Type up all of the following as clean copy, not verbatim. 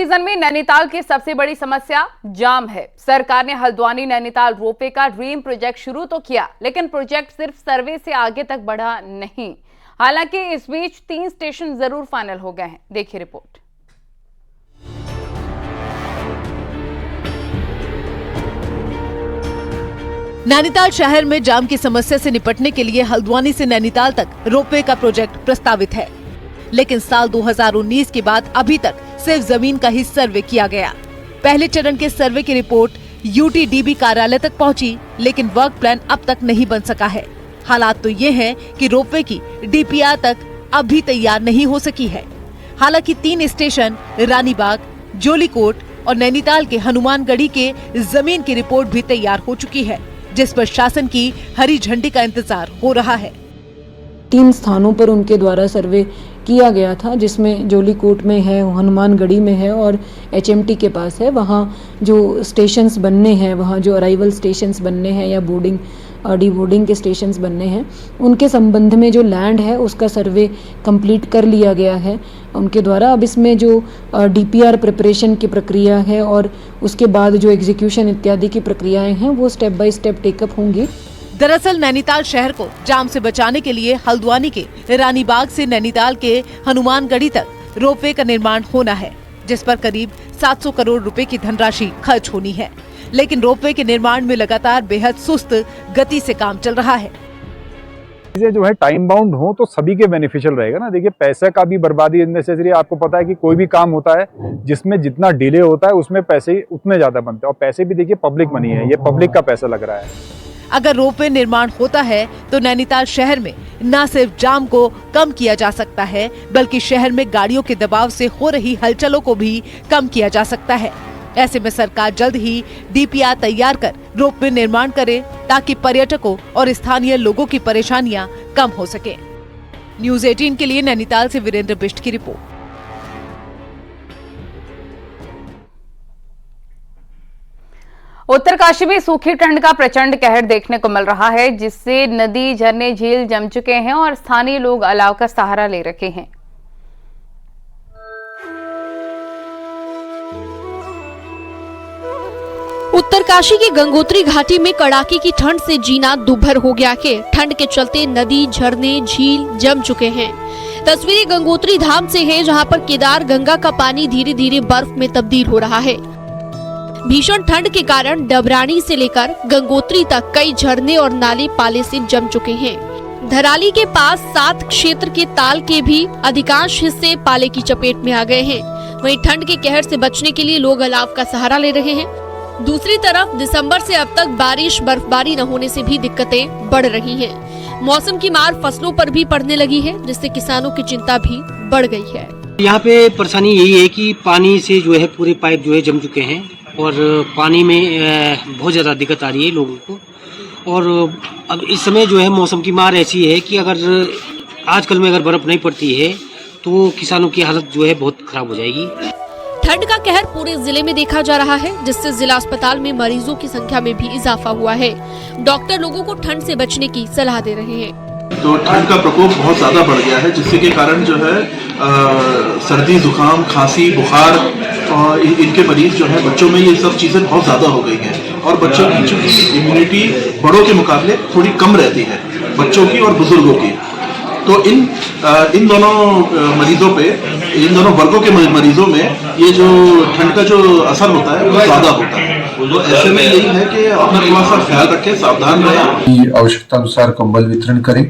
Season में नैनीताल की सबसे बड़ी समस्या जाम है। सरकार ने हल्द्वानी नैनीताल रोपवे का ड्रीम प्रोजेक्ट शुरू तो किया, लेकिन प्रोजेक्ट सिर्फ सर्वे से आगे तक बढ़ा नहीं। हालांकि इस बीच 3 स्टेशन जरूर फाइनल हो गए हैं। देखिए रिपोर्ट। नैनीताल शहर में जाम की समस्या से निपटने के लिए हल्द्वानी से नैनीताल तक रोपवे का प्रोजेक्ट प्रस्तावित है, लेकिन साल 2019 के बाद अभी तक सिर्फ जमीन का ही सर्वे किया गया। पहले चरण के सर्वे की रिपोर्ट यूटीडीबी कार्यालय तक पहुंची, लेकिन वर्क प्लान अब तक नहीं बन सका है। हालात तो ये हैं कि रोपवे की डीपीआर तक अभी तैयार नहीं हो सकी है। हालांकि 3 स्टेशन रानीबाग, जोलीकोट और नैनीताल के हनुमानगढ़ी के जमीन की रिपोर्ट भी तैयार हो चुकी है, जिस पर शासन की हरी झंडी का इंतजार हो रहा है। 3 स्थानों पर उनके द्वारा सर्वे किया गया था, जिसमें जोलीकोट में है, हनुमानगढ़ी में है और एचएमटी के पास है। वहाँ जो स्टेशंस बनने हैं, वहाँ जो अराइवल स्टेशंस बनने हैं या बोर्डिंग डी बोर्डिंग के स्टेशंस बनने हैं, उनके संबंध में जो लैंड है उसका सर्वे कंप्लीट कर लिया गया है उनके द्वारा। अब इसमें जो डीपीआर प्रिपरेशन की प्रक्रिया है और उसके बाद जो एग्जीक्यूशन इत्यादि की प्रक्रियाएं हैं वो स्टेप बाय स्टेप टेकअप होंगी। दरअसल नैनीताल शहर को जाम से बचाने के लिए हल्द्वानी के रानीबाग से नैनीताल के हनुमानगढ़ी तक रोपवे का निर्माण होना है, जिस पर करीब 700 करोड़ रुपए की धनराशि खर्च होनी है। लेकिन रोपवे के निर्माण में लगातार बेहद सुस्त गति से काम चल रहा है। चीजें जो है टाइम बाउंड हो तो सभी के बेनिफिशियल रहेगा ना। देखिए, पैसे का भी बर्बादी नेसेसरी। आपको पता है कि कोई भी काम होता है जिसमें जितना डिले होता है उसमें पैसे उतने ज्यादा बनते हैं, और पैसे भी देखिए पब्लिक मनी है, ये पब्लिक का पैसा लग रहा है। अगर रोपवे निर्माण होता है तो नैनीताल शहर में न सिर्फ जाम को कम किया जा सकता है, बल्कि शहर में गाड़ियों के दबाव से हो रही हलचलों को भी कम किया जा सकता है। ऐसे में सरकार जल्द ही डीपीआर तैयार कर रोपवे निर्माण करे, ताकि पर्यटकों और स्थानीय लोगों की परेशानियां कम हो सके। न्यूज़ 18 के लिए नैनीताल से वीरेंद्र बिष्ट की रिपोर्ट। उत्तरकाशी में सूखी ठंड का प्रचंड कहर देखने को मिल रहा है, जिससे नदी, झरने, झील जम चुके हैं और स्थानीय लोग अलाव का सहारा ले रखे हैं। उत्तरकाशी की गंगोत्री घाटी में कड़ाके की ठंड से जीना दुभर हो गया है। ठंड के चलते नदी, झरने, झील जम चुके हैं। तस्वीरें गंगोत्री धाम से है, जहां पर केदार गंगा का पानी धीरे धीरे बर्फ में तब्दील हो रहा है। भीषण ठंड के कारण डबरानी से लेकर गंगोत्री तक कई झरने और नाले पाले से जम चुके हैं। धराली के पास 7 क्षेत्र के ताल के भी अधिकांश हिस्से पाले की चपेट में आ गए हैं। वहीं ठंड के कहर से बचने के लिए लोग अलाव का सहारा ले रहे हैं। दूसरी तरफ दिसंबर से अब तक बारिश, बर्फबारी न होने से भी दिक्कतें बढ़ रही हैं। मौसम की मार फसलों पर भी पड़ने लगी है, जिससे किसानों की चिंता भी बढ़ गई है। यहाँ पे परेशानी यही है कि पानी से जो है पूरे पाइप जो है जम चुके हैं और पानी में बहुत ज़्यादा दिक्कत आ रही है लोगों को। और अब इस समय जो है मौसम की मार ऐसी है कि अगर आजकल में अगर बर्फ़ नहीं पड़ती है तो किसानों की हालत जो है बहुत खराब हो जाएगी। ठंड का कहर पूरे जिले में देखा जा रहा है, जिससे जिला अस्पताल में मरीजों की संख्या में भी इजाफा हुआ है। डॉक्टर लोगों को ठंड से बचने की सलाह दे रहे हैं। तो ठंड का प्रकोप बहुत ज़्यादा बढ़ गया है, जिससे के कारण जो है सर्दी, जुकाम, खांसी, बुखार और इनके मरीज जो है बच्चों में ये सब चीज़ें बहुत ज़्यादा हो गई हैं। और बच्चों की चूँकि इम्यूनिटी बड़ों के मुकाबले थोड़ी कम रहती है, बच्चों की और बुजुर्गों की। तो इन दोनों मरीजों पे, इन दोनों वर्गों के मरीजों में ये जो ठंड का जो असर होता है वो ज़्यादा होता है। तो ऐसे में यही है कि अपना थोड़ा सा ख्याल रखें, सावधान रहें। आवश्यकता अनुसार कंबल वितरण करें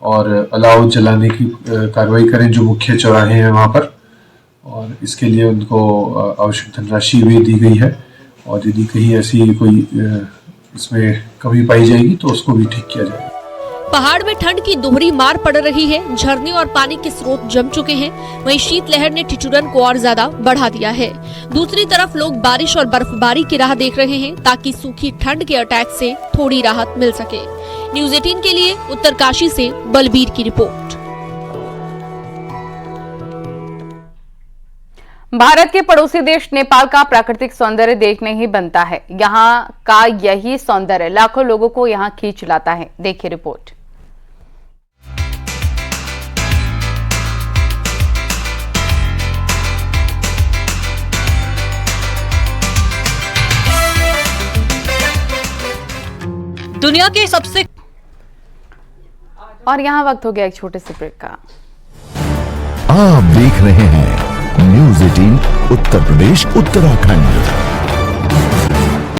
और अलाव जलाने की कार्रवाई करें जो मुख्य चौराहे हैं वहाँ पर, और इसके लिए उनको आवश्यक धनराशि भी दी गई है। और यदि कहीं ऐसी कोई इसमें कमी पाई जाएगी तो उसको भी ठीक किया जाएगा। पहाड़ में ठंड की दोहरी मार पड़ रही है। झरने और पानी के स्रोत जम चुके हैं। वहीं शीतलहर ने ठिठुरन को और ज्यादा बढ़ा दिया है। दूसरी तरफ लोग बारिश और बर्फबारी की राह देख रहे हैं, ताकि सूखी ठंड के अटैक से थोड़ी राहत मिल सके। न्यूज़ 18 के लिए उत्तरकाशी से बलबीर की रिपोर्ट। भारत के पड़ोसी देश नेपाल का प्राकृतिक सौंदर्य देखने ही बनता है। यहाँ का यही सौंदर्य लाखों लोगों को यहाँ खींच लाता है। देखिए रिपोर्ट। दुनिया के सबसे और यहाँ वक्त हो गया एक छोटे से ब्रेक का। आप देख रहे हैं न्यूज़ 18 उत्तर प्रदेश उत्तराखंड।